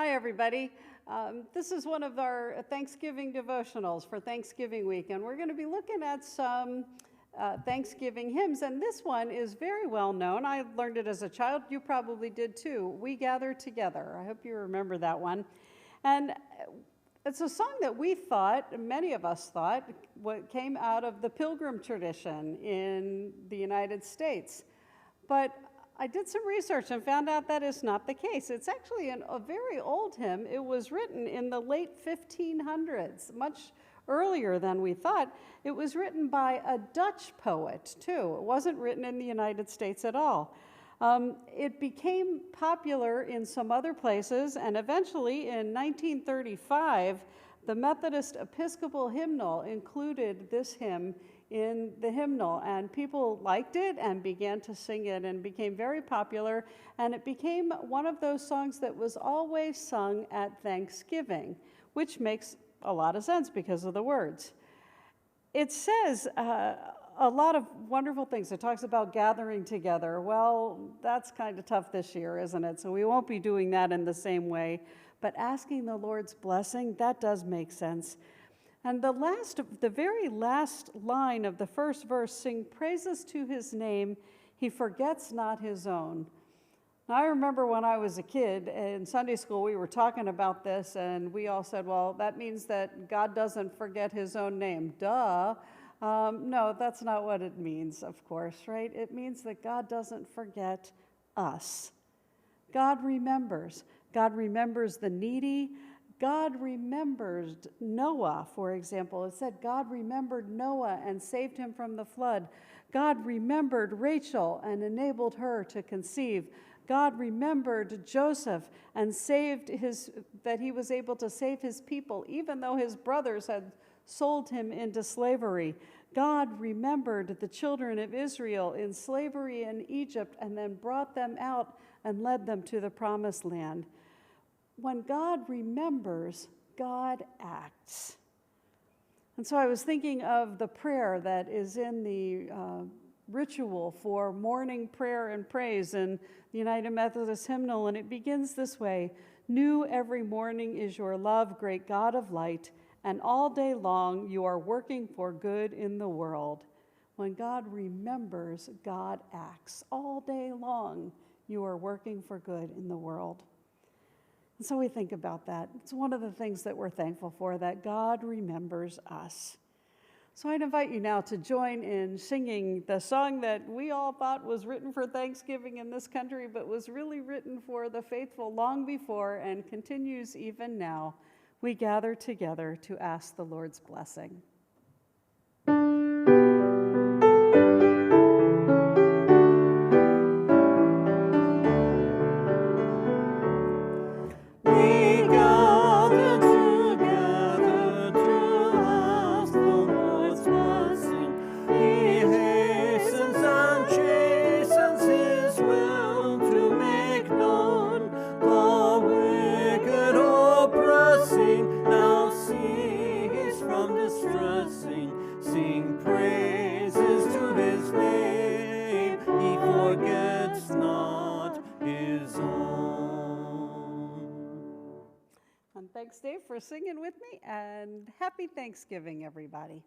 Hi, everybody. This is one of our Thanksgiving devotionals for Thanksgiving week, and we're going to be looking at some Thanksgiving hymns, and this one is very well known. I learned it as a child. You probably did too. We Gather Together. I hope you remember that one. And it's a song that we thought, many of us thought, what came out of the Pilgrim tradition in the United States. But I did some research and found out that is not the case. It's actually a very old hymn. It was written in the late 1500s, much earlier than we thought. It was written by a Dutch poet, too. It wasn't written in the United States at all. It became popular in some other places, and eventually in 1935, the Methodist Episcopal Hymnal included this hymn in the hymnal, and people liked it and began to sing it and became very popular, and it became one of those songs that was always sung at Thanksgiving, which makes a lot of sense because of the words. It says a lot of wonderful things. It talks about gathering together. Well, that's kind of tough this year, isn't it? So we won't be doing that in the same way, but asking the Lord's blessing, that does make sense. And the very last line of the first verse, sing praises to his name, he forgets not his own. Now, I remember when I was a kid in Sunday school, we were talking about this, and we all said, well, that means that God doesn't forget his own name. Duh. No, that's not what it means, of course, right? It means that God doesn't forget us. God remembers. God remembers the needy. God remembered Noah, for example. It said God remembered Noah and saved him from the flood. God remembered Rachel and enabled her to conceive. God remembered Joseph and that he was able to save his people, even though his brothers had sold him into slavery. God remembered the children of Israel in slavery in Egypt and then brought them out and led them to the promised land. When God remembers, God acts. And so I was thinking of the prayer that is in the ritual for morning prayer and praise in the United Methodist Hymnal, and it begins this way: new every morning is your love, great God of light, and all day long you are working for good in the world. When God remembers, God acts. All day long you are working for good in the world. And so we think about that. It's one of the things that we're thankful for, that God remembers us. So I'd invite you now to join in singing the song that we all thought was written for Thanksgiving in this country, but was really written for the faithful long before and continues even now. We gather together to ask the Lord's blessing. Sing praises to his name, he forgets not his own. And thanks, Dave, for singing with me, and happy Thanksgiving, everybody.